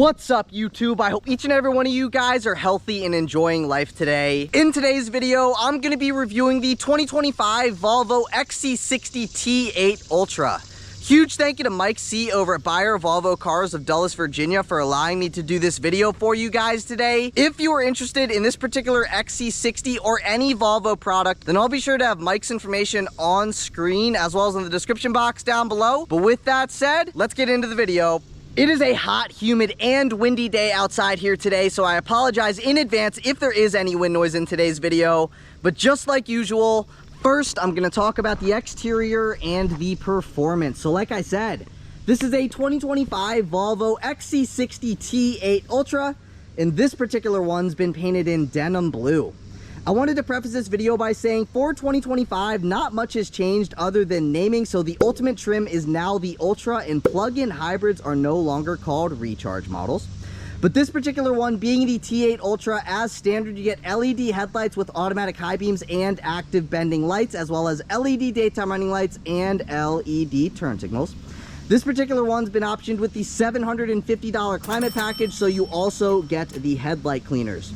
What's up, YouTube? I hope each and every one of you guys are healthy and enjoying life today. In today's video, I'm going to be reviewing the 2025 Volvo XC60 T8 Ultra. Huge thank you to Mike C over at Beyer Volvo Cars of Dulles, Virginia for allowing me to do this video for you guys today. If you are interested in this particular XC60 or any Volvo product, then I'll be sure to have Mike's information on screen as well as in the description box down below. But with that said, let's get into the video. It is a hot, humid, and windy day outside here today, so I apologize in advance if there is any wind noise in today's video. But just like usual, first I'm going to talk about the exterior and the performance. So like I said, this is a 2025 Volvo XC60 T8 Ultra, and this particular one's been painted in denim blue. I wanted to preface this video by saying for 2025, not much has changed other than naming. So the ultimate trim is now the Ultra, and plug-in hybrids are no longer called recharge models. But this particular one being the T8 Ultra, as standard, you get LED headlights with automatic high beams and active bending lights, as well as LED daytime running lights and LED turn signals. This particular one's been optioned with the $750 climate package, so you also get the headlight cleaners.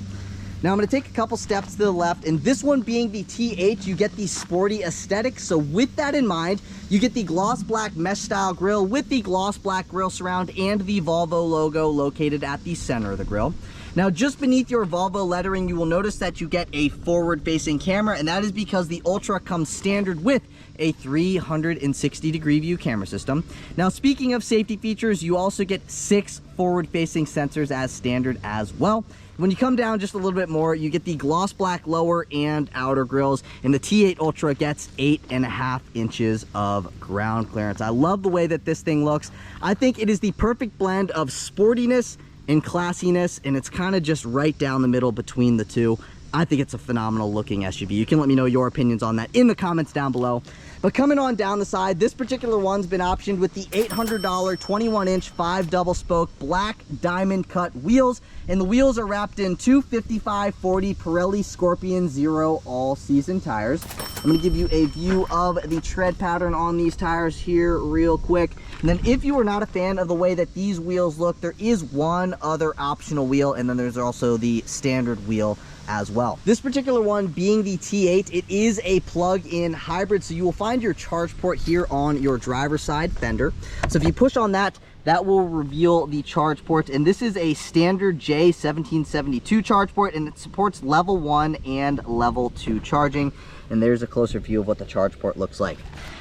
Now I'm going to take a couple steps to the left, and this one being the T8, you get the sporty aesthetic. So with that in mind, you get the gloss black mesh style grille with the gloss black grille surround and the Volvo logo located at the center of the grille. Now just beneath your Volvo lettering, you will notice that you get a forward facing camera, and that is because the Ultra comes standard with a 360 degree view camera system. Now speaking of safety features, you also get 6 forward facing sensors as standard as well. When you come down just a little bit more, you get the gloss black lower and outer grills, and the T8 Ultra gets 8.5 inches of ground clearance. I love the way that this thing looks. I think it is the perfect blend of sportiness and classiness, and it's kind of just right down the middle between the two. I think it's a phenomenal looking SUV. You can let me know your opinions on that in the comments down below. But coming on down the side, this particular one's been optioned with the $800 21-inch 5 double spoke black diamond cut wheels, and the wheels are wrapped in 255/40 Pirelli Scorpion Zero all-season tires. I'm going to give you a view of the tread pattern on these tires here real quick. And then if you are not a fan of the way that these wheels look, there is one other optional wheel, and then there's also the standard wheel as well. This particular one being the T8, it is a plug-in hybrid, so you will find your charge port here on your driver's side fender. So if you push on that, that will reveal the charge port, and this is a standard J1772 charge port, and it supports level 1 and level 2 charging. And there's a closer view of what the charge port looks like.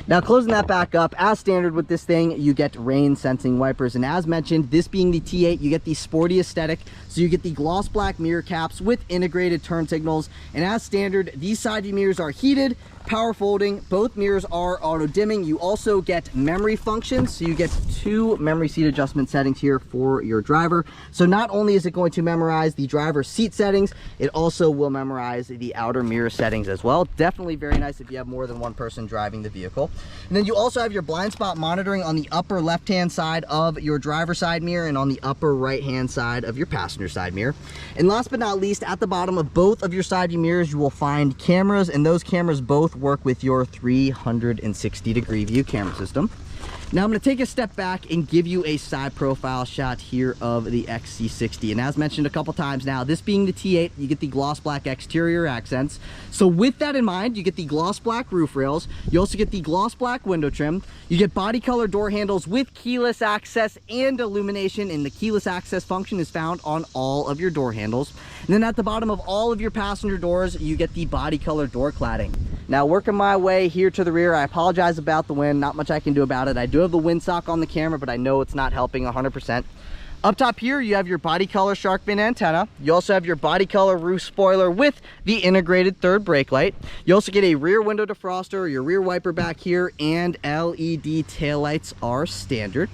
Now closing that back up, as standard with this thing, you get rain sensing wipers, and as mentioned, this being the T8, you get the sporty aesthetic. So you get the gloss black mirror caps with integrated turn signals, and as standard, these side view mirrors are heated, power folding, both mirrors are auto dimming. You also get memory functions, so you get 2 memory seat adjustment settings here for your driver. So not only is it going to memorize the driver's seat settings, it also will memorize the outer mirror settings as well. Definitely very nice if you have more than one person driving the vehicle. And then you also have your blind spot monitoring on the upper left hand side of your driver's side mirror and on the upper right hand side of your passenger side mirror. And last but not least, at the bottom of both of your side view mirrors, you will find cameras, and those cameras both work with your 360 degree view camera system. Now I'm going to take a step back and give you a side profile shot here of the XC60. And as mentioned a couple times now, this being the T8, you get the gloss black exterior accents. So with that in mind, you get the gloss black roof rails. You also get the gloss black window trim. You get body color door handles with keyless access and illumination, and the keyless access function is found on all of your door handles. And then at the bottom of all of your passenger doors, you get the body color door cladding. Now working my way here to the rear, I apologize about the wind, not much I can do about it. I do have the windsock on the camera, but I know it's not helping 100%. Up top here, you have your body color shark fin antenna. You also have your body color roof spoiler with the integrated third brake light. You also get a rear window defroster, your rear wiper back here, and LED taillights are standard.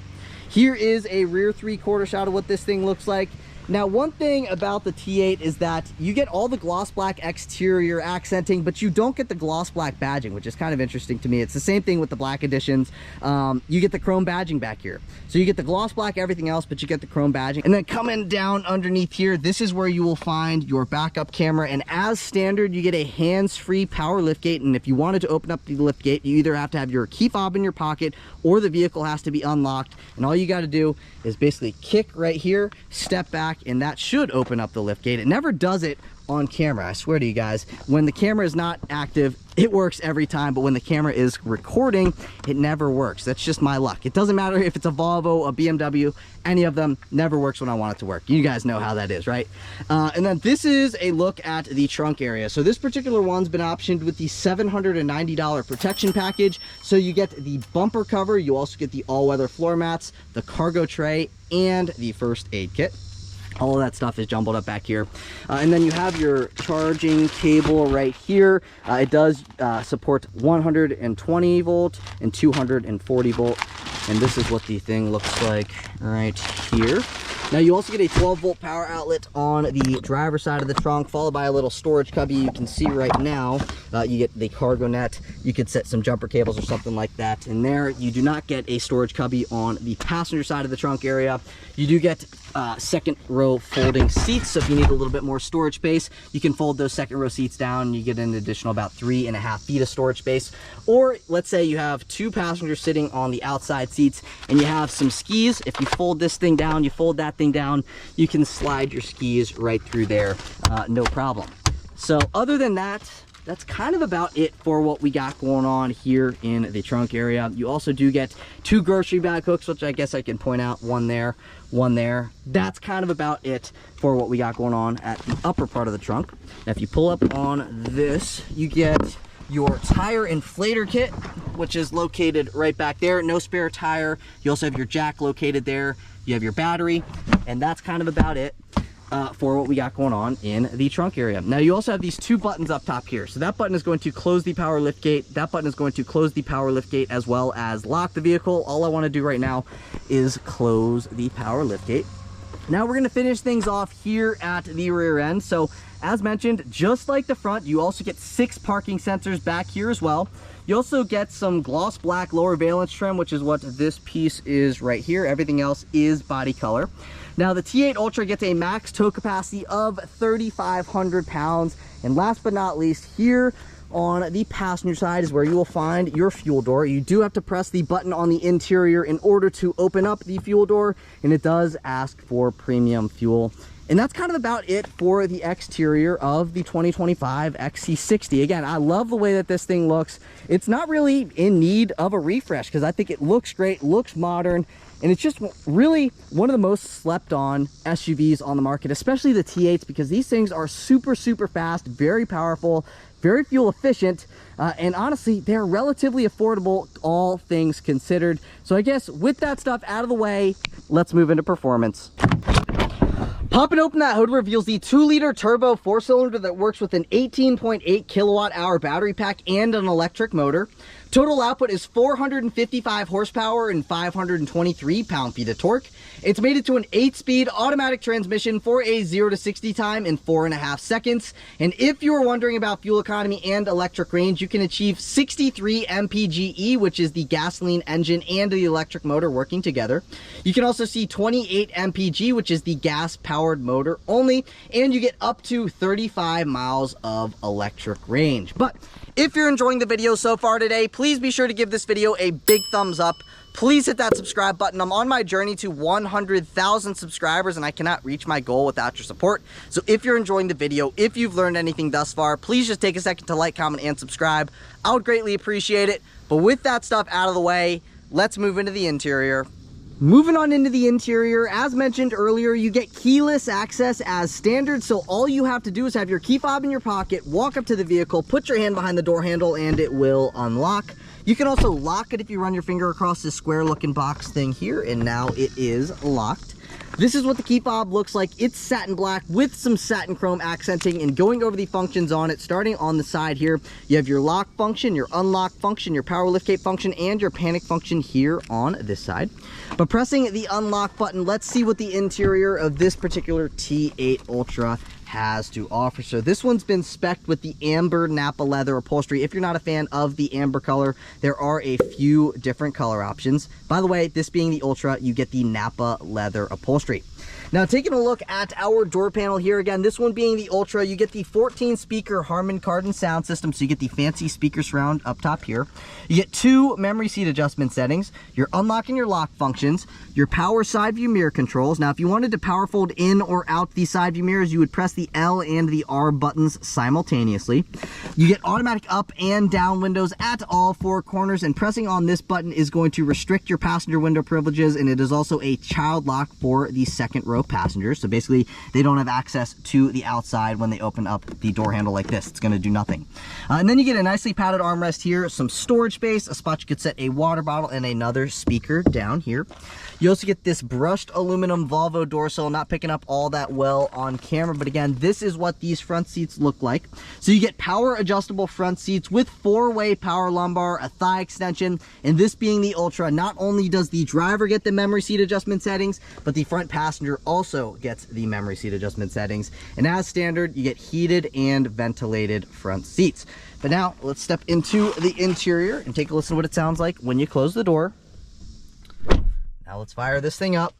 Here is a rear 3/4 shot of what this thing looks like. Now, one thing about the T8 is that you get all the gloss black exterior accenting, but you don't get the gloss black badging, which is kind of interesting to me. It's the same thing with the black editions. You get the chrome badging back here. So you get the gloss black, everything else, but you get the chrome badging. And then coming down underneath here, this is where you will find your backup camera. And as standard, you get a hands-free power liftgate. And if you wanted to open up the liftgate, you either have to have your key fob in your pocket or the vehicle has to be unlocked. And all you got to do is basically kick right here, step back, and that should open up the liftgate. It never does it on camera, I swear to you guys. When the camera is not active, it works every time, but when the camera is recording, it never works. That's just my luck. It doesn't matter if it's a Volvo, a BMW, any of them, never works when I want it to work. You guys know how that is, right? And then this is a look at the trunk area. So this particular one's been optioned with the $790 protection package. So you get the bumper cover, you also get the all-weather floor mats, the cargo tray, and the first aid kit. All of that stuff is jumbled up back here. And then you have your charging cable right here. It does support 120 volt and 240 volt. And this is what the thing looks like right here. Now you also get a 12 volt power outlet on the driver's side of the trunk, followed by a little storage cubby. You can see right now, you get the cargo net. You could set some jumper cables or something like that in there. You do not get a storage cubby on the passenger side of the trunk area. You do get second row folding seats, so if you need a little bit more storage space, you can fold those second row seats down and you get an additional about 3.5 feet of storage space. Or let's say you have two passengers sitting on the outside seats and you have some skis. If you fold this thing down, you fold that thing down, you can slide your skis right through there, no problem. So other than that, that's kind of about it for what we got going on here in the trunk area. You also do get two grocery bag hooks, which I guess I can point out, one there, one there. That's kind of about it for what we got going on at the upper part of the trunk. Now, if you pull up on this, you get your tire inflator kit, which is located right back there. No spare tire. You also have your jack located there. You have your battery, and that's kind of about it for what we got going on in the trunk area. Now you also have these two buttons up top here. So that button is going to close the power lift gate. That button is going to close the power lift gate as well as lock the vehicle. All I want to do right now is close the power lift gate. Now we're going to finish things off here at the rear end. So as mentioned, just like the front, you also get 6 parking sensors back here as well. You also get some gloss black lower valence trim, which is what this piece is right here. Everything else is body color. Now the T8 Ultra gets a max tow capacity of 3,500 pounds. And last but not least, here on the passenger side is where you will find your fuel door. You do have to press the button on the interior in order to open up the fuel door, and it does ask for premium fuel. And that's kind of about it for the exterior of the 2025 XC60. Again, I love the way that this thing looks. It's not really in need of a refresh because I think it looks great, looks modern, and it's just really one of the most slept on SUVs on the market, especially the T8s, because these things are super, super fast, very powerful, very fuel efficient, and honestly, they're relatively affordable, all things considered. So I guess with that stuff out of the way, let's move into performance. Popping open that hood reveals the 2-liter turbo 4-cylinder that works with an 18.8 kilowatt-hour battery pack and an electric motor. Total output is 455 horsepower and 523 pound-feet of torque. It's mated to an 8-speed automatic transmission for a 0 to 60 time in 4.5 seconds. And if you were wondering about fuel economy and electric range, you can achieve 63 mpge, which is the gasoline engine and the electric motor working together. You can also see 28 mpg, which is the gas-powered motor only, and you get up to 35 miles of electric range. But if you're enjoying the video so far today, please be sure to give this video a big thumbs up. Please hit that subscribe button. I'm on my journey to 100,000 subscribers and I cannot reach my goal without your support. So if you're enjoying the video, if you've learned anything thus far, please just take a second to like, comment, and subscribe. I would greatly appreciate it. But with that stuff out of the way, let's move into the interior. Moving on into the interior, as mentioned earlier, you get keyless access as standard, so all you have to do is have your key fob in your pocket, walk up to the vehicle, put your hand behind the door handle, and it will unlock. You can also lock it if you run your finger across this square looking box thing here, and now it is locked. This is what the key fob looks like. It's satin black with some satin chrome accenting, and going over the functions on it, starting on the side here, you have your lock function, your unlock function, your power liftgate function, and your panic function here on this side. But pressing the unlock button, let's see what the interior of this particular T8 Ultra has to offer. So this one's been spec'd with the amber Napa leather upholstery. If you're not a fan of the amber color, there are a few different color options. By the way, this being the Ultra, you get the Napa leather upholstery. Now, taking a look at our door panel here, again, this one being the Ultra, you get the 14 speaker Harman Kardon sound system, so you get the fancy speaker surround up top here. You get 2 memory seat adjustment settings, your unlock and your lock functions, your power side view mirror controls. Now, if you wanted to power fold in or out the side view mirrors, you would press the L and the R buttons simultaneously. You get automatic up and down windows at all 4 corners, and pressing on this button is going to restrict your passenger window privileges, and it is also a child lock for the second row passengers. So basically, they don't have access to the outside when they open up the door handle like this. It's going to do nothing. And then you get a nicely padded armrest here, some storage space, a spot you could set a water bottle, and another speaker down here. You also get this brushed aluminum Volvo door sill, not picking up all that well on camera, but again, this is what these front seats look like. So you get power adjustable front seats with 4-way power lumbar, a thigh extension, and this being the Ultra, not only does the driver get the memory seat adjustment settings, but the front passenger also gets the memory seat adjustment settings. And as standard, you get heated and ventilated front seats. But now let's step into the interior and take a listen to what it sounds like when you close the door. Now let's fire this thing up.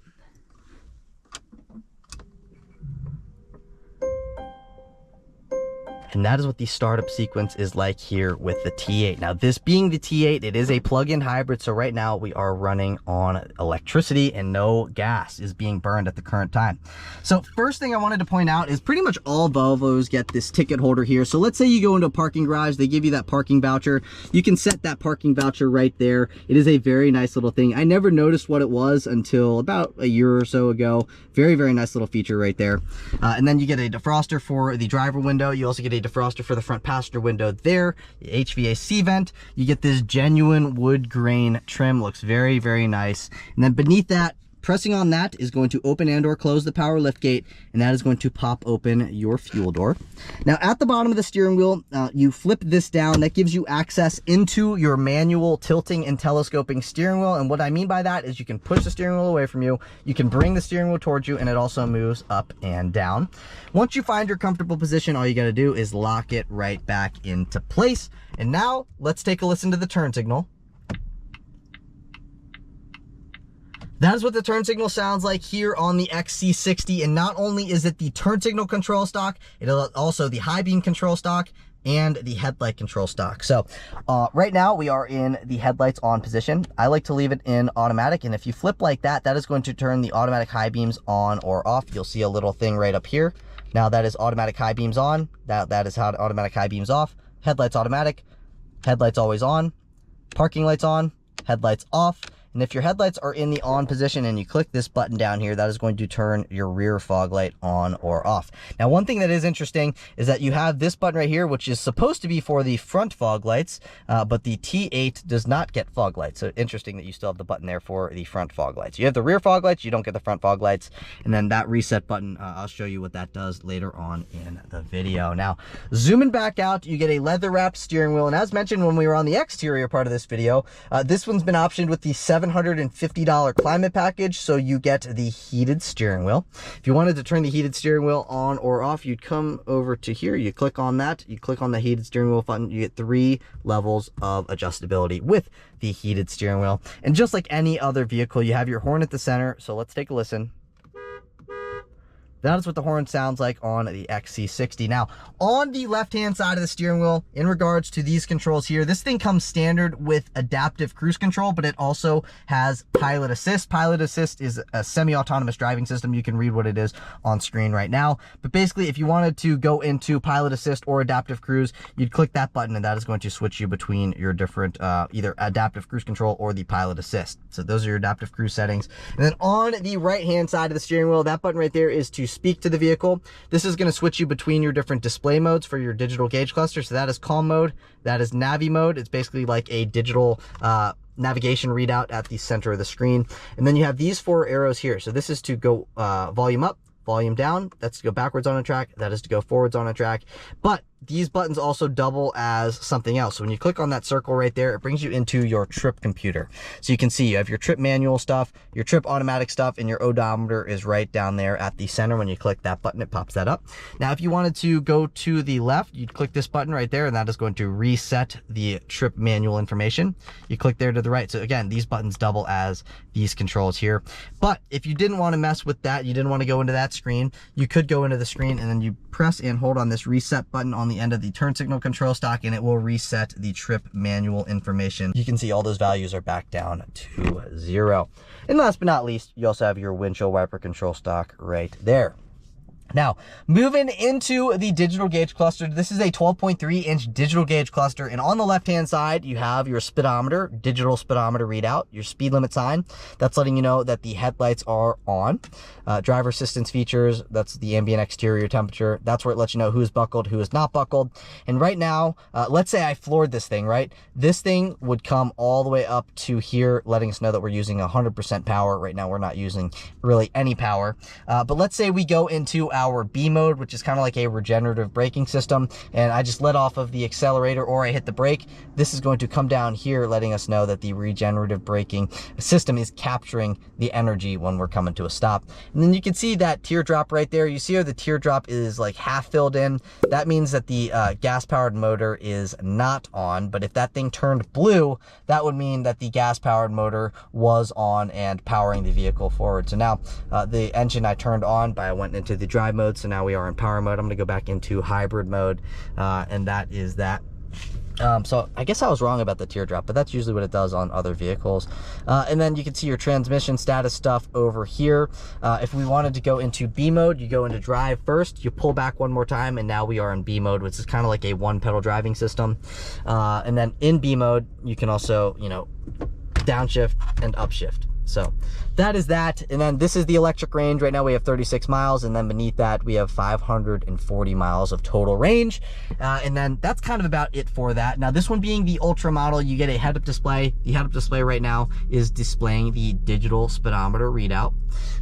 And that is what the startup sequence is like here with the T8. Now, this being the T8, it is a plug-in hybrid. So right now we are running on electricity and no gas is being burned at the current time. So first thing I wanted to point out is pretty much all Volvos get this ticket holder here. So let's say you go into a parking garage, they give you that parking voucher. You can set that parking voucher right there. It is a very nice little thing. I never noticed what it was until about a year or so ago. Very, very nice little feature right there. And then you get a defroster for the driver window. You also get a defroster for the front passenger window there, the HVAC vent. You get this genuine wood grain trim, looks very, very nice. And then beneath that, pressing on that is going to open and or close the power lift gate, and that is going to pop open your fuel door. Now at the bottom of the steering wheel, you flip this down. That gives you access into your manual tilting and telescoping steering wheel. And what I mean by that is you can push the steering wheel away from you, you can bring the steering wheel towards you, and it also moves up and down. Once you find your comfortable position, all you got to do is lock it right back into place. And now let's take a listen to the turn signal. That is what the turn signal sounds like here on the XC60. And not only is it the turn signal control stock, it is also the high beam control stock and the headlight control stock. So right now we are in the headlights on position. I like to leave it in automatic. And if you flip like that, that is going to turn the automatic high beams on or off. You'll see a little thing right up here. Now that is automatic high beams on. That is how automatic high beams off. Headlights automatic, headlights always on, parking lights on, headlights off. And if your headlights are in the on position and you click this button down here, that is going to turn your rear fog light on or off. Now, one thing that is interesting is that you have this button right here, which is supposed to be for the front fog lights, but the T8 does not get fog lights. So interesting that you still have the button there for the front fog lights. You have the rear fog lights, you don't get the front fog lights. And then that reset button, I'll show you what that does later on in the video. Now, zooming back out, you get a leather wrapped steering wheel. And as mentioned when we were on the exterior part of this video, this one's been optioned with the $750 climate package, so you get the heated steering wheel. If you wanted to turn the heated steering wheel on or off, you'd come over to here, you click on that, you click on the heated steering wheel button, you get 3 levels of adjustability with the heated steering wheel. And just like any other vehicle, you have your horn at the center, so let's take a listen. That is what the horn sounds like on the XC60. Now, on the left-hand side of the steering wheel, in regards to these controls here, this thing comes standard with adaptive cruise control, but it also has pilot assist. Pilot assist is a semi-autonomous driving system. You can read what it is on screen right now. But basically, if you wanted to go into pilot assist or adaptive cruise, you'd click that button, and that is going to switch you between your different, either adaptive cruise control or the pilot assist. So those are your adaptive cruise settings. And then on the right-hand side of the steering wheel, that button right there is to speak to the vehicle. This is going to switch you between your different display modes for your digital gauge cluster. So that is calm mode, that is Navi mode. It's basically like a digital navigation readout at the center of the screen. And then you have these 4 arrows here. So this is to go volume up, volume down. That's to go backwards on a track. That is to go forwards on a track. But these buttons also double as something else. So when you click on that circle right there, it brings you into your trip computer. So you can see you have your trip manual stuff, your trip automatic stuff, and your odometer is right down there at the center. When you click that button, it pops that up. Now, if you wanted to go to the left, you'd click this button right there, and that is going to reset the trip manual information. You click there to the right. So again, these buttons double as these controls here. But if you didn't want to mess with that, you didn't want to go into that screen, you could go into the screen and then you press and hold on this reset button on the end of the turn signal control stock, and it will reset the trip manual information. You can see all those values are back down to 0. And last but not least, you also have your windshield wiper control stock right there. Now, moving into the digital gauge cluster, this is a 12.3-inch digital gauge cluster, and on the left-hand side, you have your speedometer, digital speedometer readout, your speed limit sign. That's letting you know that the headlights are on. Driver assistance features, that's the ambient exterior temperature. That's where it lets you know who is buckled, who is not buckled. And right now, let's say I floored this thing, right? This thing would come all the way up to here, letting us know that we're using 100% power. Right now, we're not using really any power. But let's say we go into our B mode, which is kind of like a regenerative braking system, and I just let off of the accelerator or I hit the brake. This is going to come down here, letting us know that the regenerative braking system is capturing the energy when we're coming to a stop. And then you can see that teardrop right there. You see how the teardrop is like half filled in. That means that the gas powered motor is not on, but if that thing turned blue, that would mean that the gas powered motor was on and powering the vehicle forward. So now the engine I turned on, but I went into the drive mode, so now we are in power mode. I'm going to go back into hybrid mode, and that is that. So I guess I was wrong about the teardrop, but that's usually what it does on other vehicles. And then you can see your transmission status stuff over here. If we wanted to go into B mode, you go into drive first, you pull back one more time, and now we are in B mode, which is kind of like a one pedal driving system. And then in B mode, you can also, you know, downshift and upshift. So that is that. And then this is the electric range. Right now we have 36 miles, and then beneath that we have 540 miles of total range. And then that's kind of about it for that. Now, this one being the Ultra model, you get a head-up display. The head-up display right now is displaying the digital speedometer readout.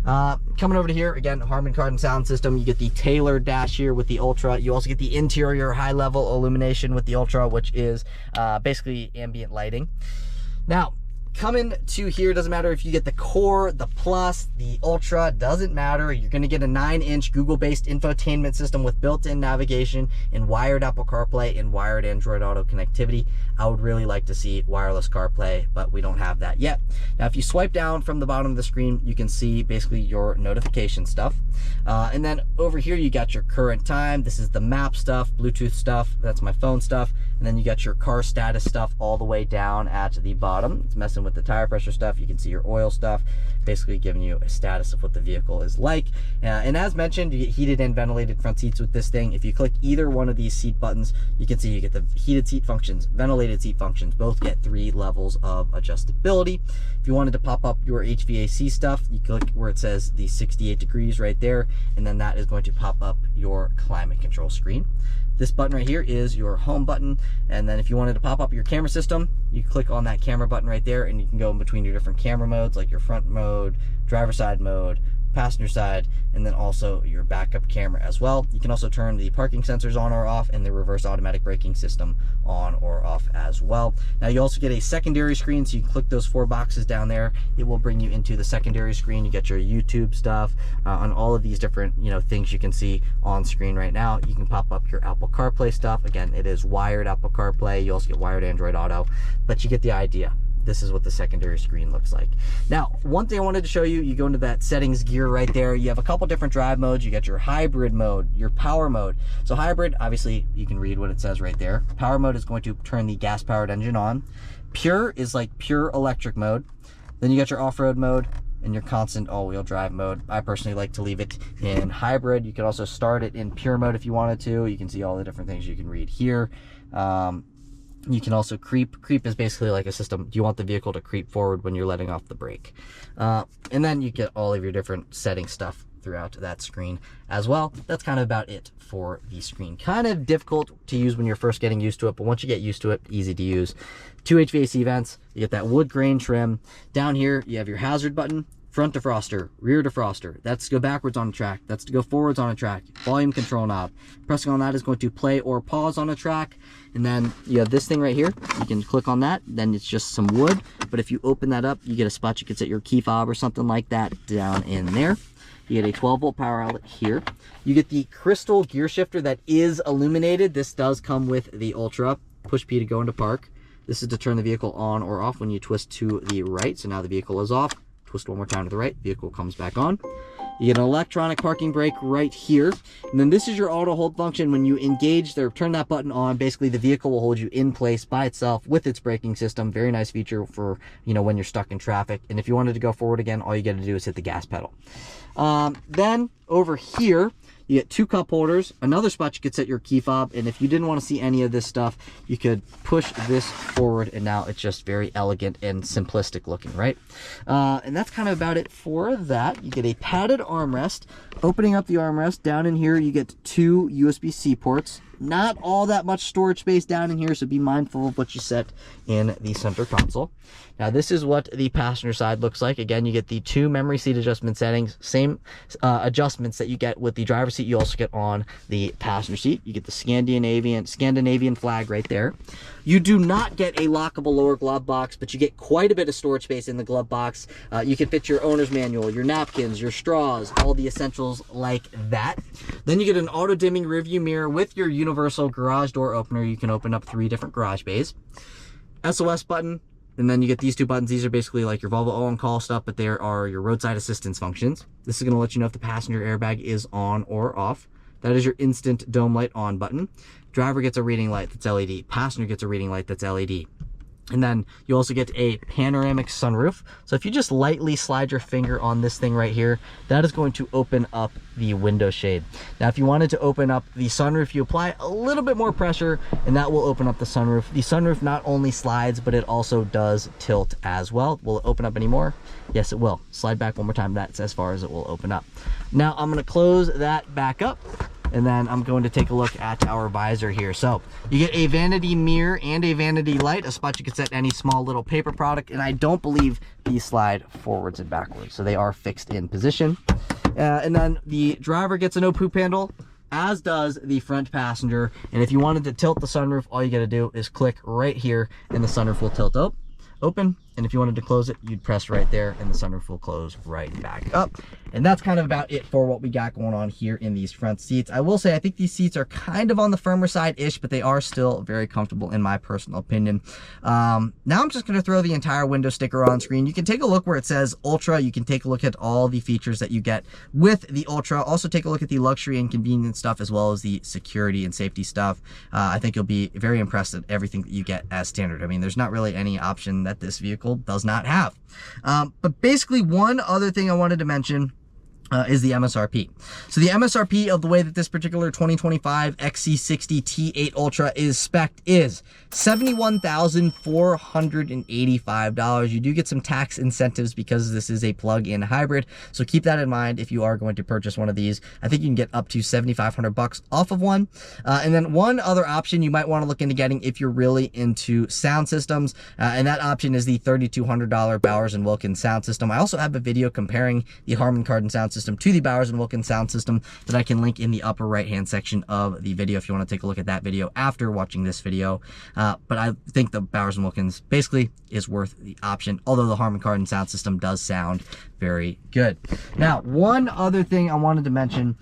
Coming over to here, again, Harman Kardon sound system. You get the tailored dash here with the Ultra. You also get the interior high-level illumination with the Ultra, which is basically ambient lighting. Now, coming to here, doesn't matter if you get the Core, the Plus, the Ultra, doesn't matter. You're going to get a 9-inch Google-based infotainment system with built-in navigation and wired Apple CarPlay and wired Android Auto connectivity. I would really like to see wireless CarPlay, but we don't have that yet. Now, if you swipe down from the bottom of the screen, you can see basically your notification stuff. And then over here, you got your current time. This is the map stuff, Bluetooth stuff. That's my phone stuff. And then you got your car status stuff all the way down at the bottom. It's messing with the tire pressure stuff. You can see your oil stuff, basically giving you a status of what the vehicle is like. And as mentioned, you get heated and ventilated front seats with this thing. If you click either one of these seat buttons, you can see you get the heated seat functions, ventilated seat functions, both get 3 levels of adjustability. If you wanted to pop up your HVAC stuff, you click where it says the 68 degrees right there, and then that is going to pop up your climate control screen. This button right here is your home button, and then if you wanted to pop up your camera system, you click on that camera button right there, and you can go in between your different camera modes, like your front mode, driver side mode, passenger side, and then also your backup camera as well. You can also turn the parking sensors on or off and the reverse automatic braking system on or off as well. Now, you also get a secondary screen, so you can click those 4 boxes down there. It will bring you into the secondary screen. You get your YouTube stuff on all of these different, you know, things you can see on screen right now. You can pop up your Apple CarPlay stuff. Again, it is wired Apple CarPlay. You also get wired Android Auto, but you get the idea. This is what the secondary screen looks like. Now, one thing I wanted to show you, you go into that settings gear right there. You have a couple different drive modes. You got your hybrid mode, your power mode. So hybrid, obviously, you can read what it says right there. Power mode is going to turn the gas-powered engine on. Pure is like pure electric mode. Then you got your off-road mode and your constant all-wheel drive mode. I personally like to leave it in hybrid. You can also start it in pure mode if you wanted to. You can see all the different things you can read here. You can also creep. Creep is basically like a system. Do you want the vehicle to creep forward when you're letting off the brake? And then you get all of your different setting stuff throughout that screen as well. That's kind of about it for the screen. Kind of difficult to use when you're first getting used to it, but once you get used to it, easy to use. 2 HVAC vents, you get that wood grain trim. Down here, you have your hazard button, front defroster, rear defroster. That's to go backwards on a track. That's to go forwards on a track. Volume control knob. Pressing on that is going to play or pause on a track. And then you have this thing right here. You can click on that. Then it's just some wood. But if you open that up, you get a spot you can set your key fob or something like that down in there. You get a 12-volt power outlet here. You get the crystal gear shifter that is illuminated. This does come with the Ultra. Push P to go into park. This is to turn the vehicle on or off when you twist to the right. So now the vehicle is off. Twist one more time to the right, vehicle comes back on. You get an electronic parking brake right here. And then this is your auto hold function. When you engage or turn that button on, basically the vehicle will hold you in place by itself with its braking system. Very nice feature for, you know, when you're stuck in traffic. And if you wanted to go forward again, all you got to do is hit the gas pedal. Then over here, you get 2 cup holders, another spot you could set your key fob, and if you didn't want to see any of this stuff, you could push this forward, and now it's just very elegant and simplistic looking, right? And that's kind of about it for that. You get a padded armrest. Opening up the armrest, down in here, you get 2 USB-C ports. Not all that much storage space down in here, so be mindful of what you set in the center console. Now, this is what the passenger side looks like. Again, you get the 2 memory seat adjustment settings, same adjustments that you get with the driver's seat, you also get on the passenger seat. You get the Scandinavian flag right there. You do not get a lockable lower glove box, but you get quite a bit of storage space in the glove box. You can fit your owner's manual, your napkins, your straws, all the essentials like that. Then you get an auto-dimming rearview mirror with your universal garage door opener. You can open up 3 different garage bays. SOS button, and then you get these 2 buttons. These are basically like your Volvo on-call stuff, but there are your roadside assistance functions. This is going to let you know if the passenger airbag is on or off. That is your instant dome light on button. Driver gets a reading light that's LED. Passenger gets a reading light that's LED. And then you also get a panoramic sunroof. So if you just lightly slide your finger on this thing right here, that is going to open up the window shade. Now, if you wanted to open up the sunroof, you apply a little bit more pressure and that will open up the sunroof. The sunroof not only slides, but it also does tilt as well. Will it open up anymore? Yes, it will. Slide back one more time. That's as far as it will open up. Now I'm going to close that back up. And then I'm going to take a look at our visor here. So you get a vanity mirror and a vanity light, a spot you can set any small little paper product. And I don't believe these slide forwards and backwards. So they are fixed in position. And then the driver gets a no poop handle, as does the front passenger. And if you wanted to tilt the sunroof, all you got to do is click right here and the sunroof will tilt up, open. And if you wanted to close it, you'd press right there and the sunroof will close right back up. And that's kind of about it for what we got going on here in these front seats. I will say, I think these seats are kind of on the firmer side-ish, but they are still very comfortable in my personal opinion. Now I'm just going to throw the entire window sticker on screen. You can take a look where it says Ultra. You can take a look at all the features that you get with the Ultra. Also take a look at the luxury and convenience stuff as well as the security and safety stuff. I think you'll be very impressed at everything that you get as standard. I mean, there's not really any option that this vehicle does not have. But basically, one other thing I wanted to mention is the MSRP. So the MSRP of the way that this particular 2025 XC60 T8 Ultra is spec'd is $71,485. You do get some tax incentives because this is a plug-in hybrid. So keep that in mind if you are going to purchase one of these. I think you can get up to $7,500 off of one. And then one other option you might want to look into getting if you're really into sound systems, and that option is the $3,200 Bowers & Wilkins sound system. I also have a video comparing the Harman Kardon sound system to the Bowers & Wilkins sound system that I can link in the upper right hand section of the video if you want to take a look at that video after watching this video. But I think the Bowers & Wilkins basically is worth the option, although the Harman Kardon sound system does sound very good. Now, one other thing I wanted to mention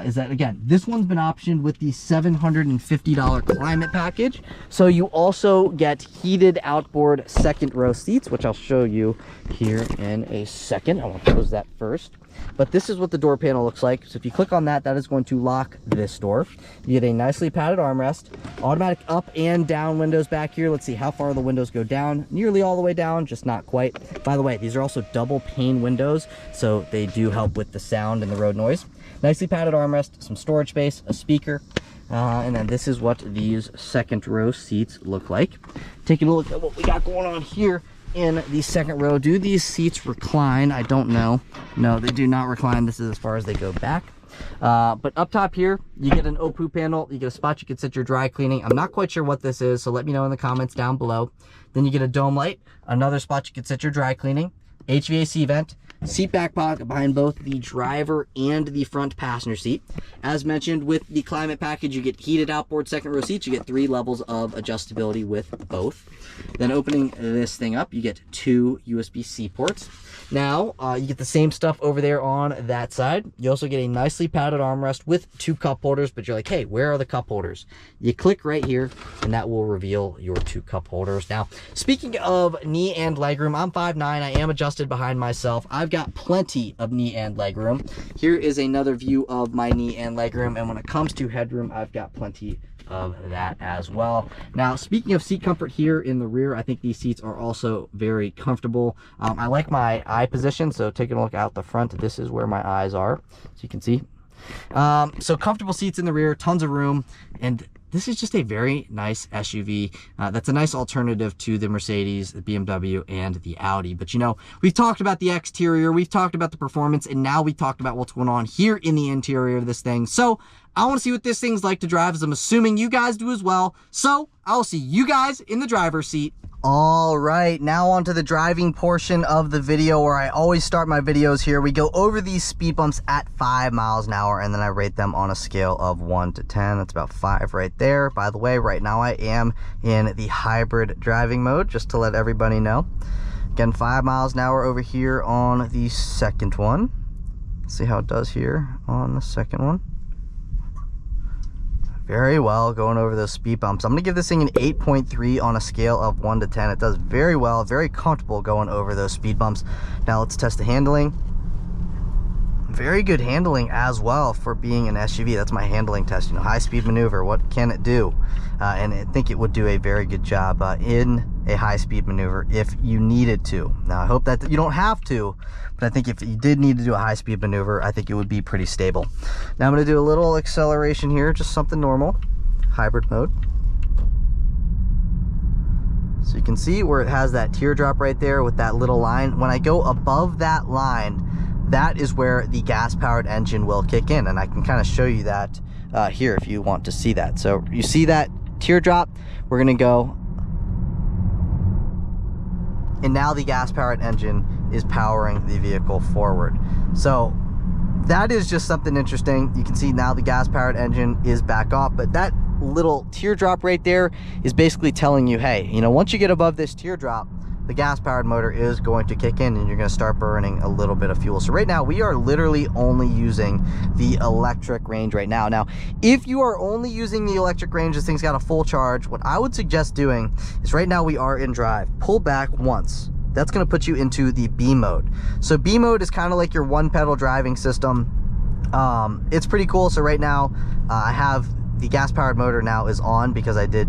is that, again, this one's been optioned with the $750 climate package. So you also get heated outboard second row seats, which I'll show you here in a second. I want to close that first. But this is what the door panel looks like. So if you click on that, that is going to lock this door. You get a nicely padded armrest, automatic up and down windows back here. Let's see how far the windows go down. Nearly all the way down, just not quite. By the way, these are also double pane windows, so they do help with the sound and the road noise. Nicely padded armrest, some storage space, a speaker. And then this is what these second row seats look like. Taking a look at what we got going on here in the second row. Do these seats recline? I don't know. No, they do not recline. This is as far as they go back. But up top here, you get an OPU panel. You get a spot you can set your dry cleaning. I'm not quite sure what this is, so let me know in the comments down below. Then you get a dome light, another spot you can set your dry cleaning, HVAC vent, seat back pocket behind both the driver and the front passenger seat. As mentioned, with the climate package, you get heated outboard second row seats. You get 3 levels of adjustability with both. Then opening this thing up, you get 2 USB-C ports. Now, you get the same stuff over there on that side. You also get a nicely padded armrest with 2 cup holders, but you're like, hey, where are the cup holders? You click right here, and that will reveal your 2 cup holders. Now, speaking of knee and legroom, I'm 5'9". I am adjusted behind myself. I've got plenty of knee and legroom. Here is another view of my knee and legroom, and when it comes to headroom, I've got plenty of that as well. Now, speaking of seat comfort here in the rear, I think these seats are also very comfortable. I like my eye position, so taking a look out the front, this is where my eyes are, so you can see. So comfortable seats in the rear, tons of room, and this is just a very nice SUV. That's a nice alternative to the Mercedes, the BMW, and the Audi. But you know, we've talked about the exterior, we've talked about the performance, and now we talked about what's going on here in the interior of this thing. So I want to see what this thing's like to drive, as I'm assuming you guys do as well. So I'll see you guys in the driver's seat. All right, now on to the driving portion of the video, where I always start my videos here. We go over these speed bumps at 5 miles an hour, and then I rate them on a scale of 1 to 10. That's about 5 right there. By the way, right now I am in the hybrid driving mode, just to let everybody know. Again, 5 miles an hour over here on the second one. Let's see how it does here on the second one. Very well, going over those speed bumps. I'm gonna give this thing an 8.3 on a scale of 1 to 10. It does very well, very comfortable going over those speed bumps. Now let's test the handling. Very good handling as well for being an SUV. That's my handling test. You know, high speed maneuver, what can it do? And I think it would do a very good job in a high speed maneuver if you needed to. Now I hope that you don't have to, but I think if you did need to do a high speed maneuver, I think it would be pretty stable. Now I'm going to do a little acceleration here, just something normal, hybrid mode. So you can see where it has that teardrop right there with that little line. When I go above that line, that is where the gas-powered engine will kick in, and I can kind of show you that here if you want to see that. So you see that teardrop, we're going to go, and now the gas-powered engine is powering the vehicle forward. So that is just something interesting. You can see now the gas-powered engine is back off, but that little teardrop right there is basically telling you, hey, you know, once you get above this teardrop, the gas-powered motor is going to kick in and you're going to start burning a little bit of fuel. So right now we are literally only using the electric range right now. Now, if you are only using the electric range, this thing's got a full charge, what I would suggest doing is, right now we are in drive, pull back once. That's going to put you into the B mode. So B mode is kind of like your one pedal driving system. It's pretty cool. So right now I have the gas-powered motor now is on because I did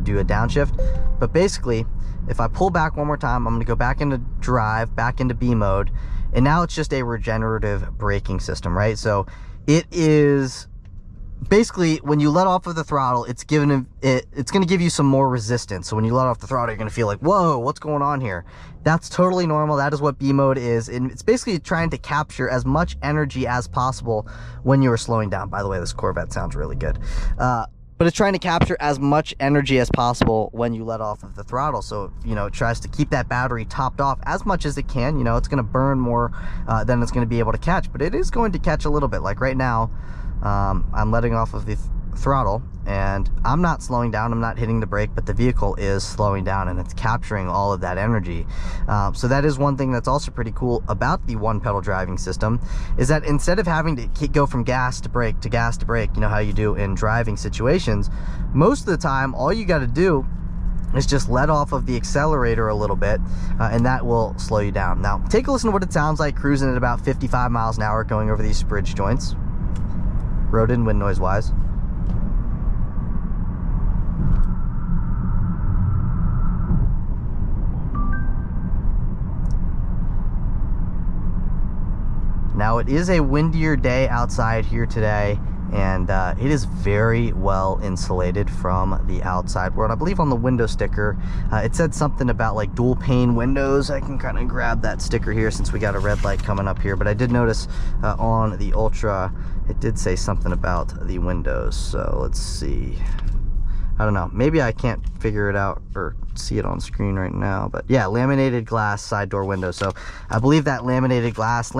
do a downshift. But basically, if I pull back one more time, I'm going to go back into drive, back into B mode, and now it's just a regenerative braking system, right? So it is basically, when you let off of the throttle, it's going to give you some more resistance. So when you let off the throttle, you're going to feel like, whoa, what's going on here? That's totally normal. That is what B mode is, and it's basically trying to capture as much energy as possible when you are slowing down. By the way, this Corvette sounds really good. But it's trying to capture as much energy as possible when you let off of the throttle. So, you know, it tries to keep that battery topped off as much as it can. You know, it's going to burn more than it's going to be able to catch, but it is going to catch a little bit. Like right now, I'm letting off of the throttle and I'm not slowing down, I'm not hitting the brake, but the vehicle is slowing down and it's capturing all of that energy. So that is one thing that's also pretty cool about the one pedal driving system, is that instead of having to go from gas to brake to gas to brake, you know how you do in driving situations, most of the time all you got to do is just let off of the accelerator a little bit and that will slow you down. Now take a listen to what it sounds like cruising at about 55 miles an hour going over these bridge joints, road and wind noise wise. Now it is a windier day outside here today, and it is very well insulated from the outside world. I believe on the window sticker it said something about like dual pane windows. I can kind of grab that sticker here since we got a red light coming up here, but I did notice on the Ultra it did say something about the windows. So let's see, I don't know, maybe I can't figure it out or see it on screen right now, but yeah, laminated glass side door window. So I believe that laminated glass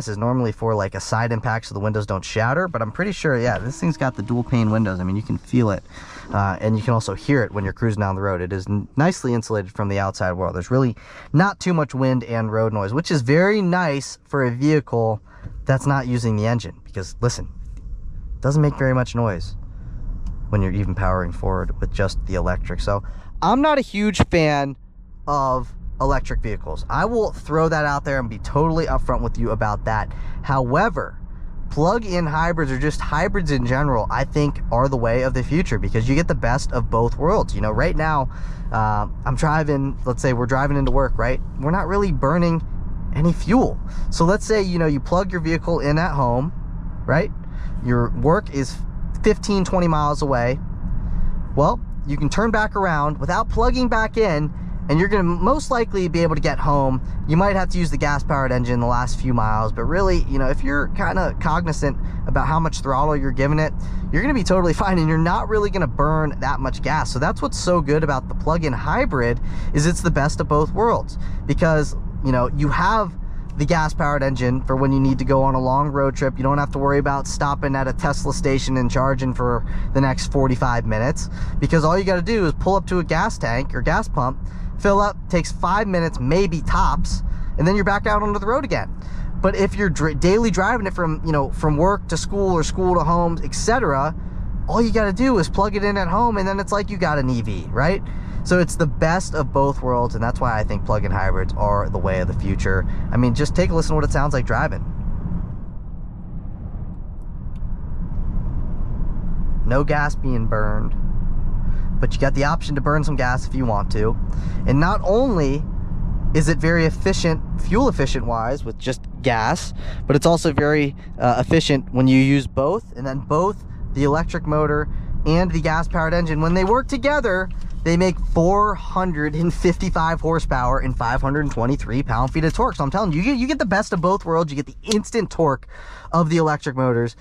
is normally for like a side impact so the windows don't shatter, but I'm pretty sure, yeah, this thing's got the dual pane windows. I mean, you can feel it and you can also hear it when you're cruising down the road. It is nicely insulated from the outside world. There's really not too much wind and road noise, which is very nice for a vehicle that's not using the engine, because listen, it doesn't make very much noise when you're even powering forward with just the electric. So I'm not a huge fan of electric vehicles. I will throw that out there and be totally upfront with you about that. However, plug-in hybrids, or just hybrids in general, I think are the way of the future, because you get the best of both worlds. You know, right now I'm driving, let's say we're driving into work, right? We're not really burning any fuel. So let's say, you know, you plug your vehicle in at home, right? Your work is 15-20 miles away. Well, you can turn back around without plugging back in, and you're going to most likely be able to get home. You might have to use the gas powered engine the last few miles, but really, you know, if you're kind of cognizant about how much throttle you're giving it, you're going to be totally fine, and you're not really going to burn that much gas. So that's what's so good about the plug-in hybrid, is it's the best of both worlds, because, you know, you have the gas powered engine for when you need to go on a long road trip. You don't have to worry about stopping at a Tesla station and charging for the next 45 minutes, because all you got to do is pull up to a gas tank or gas pump, fill up, takes 5 minutes, maybe tops, and then you're back out onto the road again. But if you're daily driving it from, you know, from work to school or school to home, etc., all you got to do is plug it in at home, and then it's like you got an EV, right? So it's the best of both worlds, and that's why I think plug-in hybrids are the way of the future. I mean, just take a listen to what it sounds like driving. No gas being burned, but you got the option to burn some gas if you want to. And not only is it very efficient, fuel efficient wise with just gas, but it's also very efficient when you use both, and then both the electric motor and the gas powered engine, when they work together, they make 455 horsepower and 523 pound-feet of torque. So I'm telling you, you get the best of both worlds. You get the instant torque of the electric motors.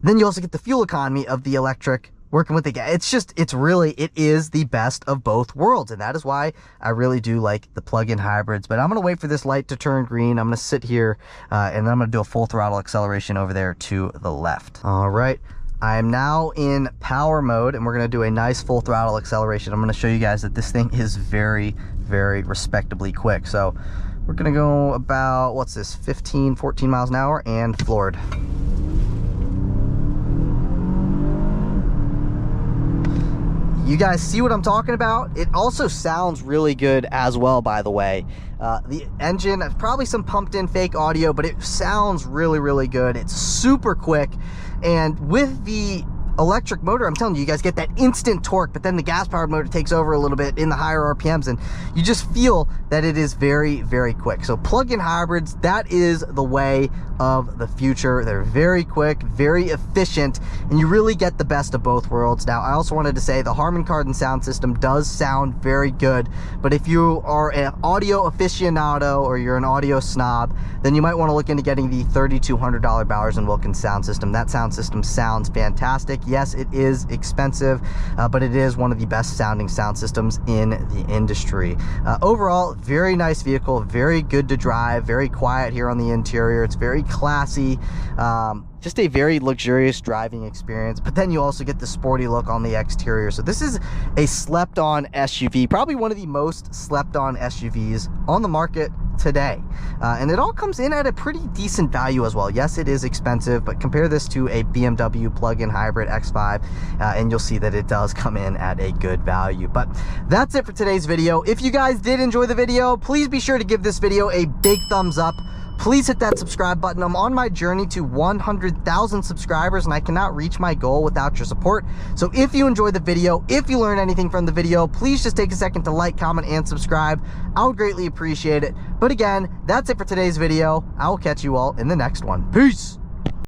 Then you also get the fuel economy of the electric working with the gas. It is the best of both worlds. And that is why I really do like the plug-in hybrids. But I'm going to wait for this light to turn green. I'm going to sit here and then I'm going to do a full throttle acceleration over there to the left. All right. I am now in power mode, and we're going to do a nice full throttle acceleration. I'm going to show you guys that this thing is very, very respectably quick. So we're going to go about, what's this, 14 miles an hour, and floored. You guys see what I'm talking about? It also sounds really good as well, by the way. The engine, probably some pumped in fake audio, but it sounds really, really good. It's super quick. And with the electric motor, I'm telling you, you guys get that instant torque, but then the gas powered motor takes over a little bit in the higher RPMs, and you just feel that it is very, very quick. So plug-in hybrids, that is the way of the future. They're very quick, very efficient, and you really get the best of both worlds. Now, I also wanted to say the Harman Kardon sound system does sound very good, but if you are an audio aficionado or you're an audio snob, then you might want to look into getting the $3,200 Bowers & Wilkins sound system. That sound system sounds fantastic. Yes, it is expensive, but it is one of the best sounding sound systems in the industry. Overall, very nice vehicle, very good to drive, very quiet here on the interior. It's very classy. Just a very luxurious driving experience, but then you also get the sporty look on the exterior. So this is a slept on SUV, probably one of the most slept on SUVs on the market today. And it all comes in at a pretty decent value as well. Yes, it is expensive, but compare this to a BMW plug-in hybrid X5 and you'll see that it does come in at a good value. But that's it for today's video. If you guys did enjoy the video, please be sure to give this video a big thumbs up. Please hit that subscribe button. I'm on my journey to 100,000 subscribers, and I cannot reach my goal without your support. So if you enjoyed the video, if you learned anything from the video, please just take a second to like, comment, and subscribe. I would greatly appreciate it. But again, that's it for today's video. I will catch you all in the next one. Peace!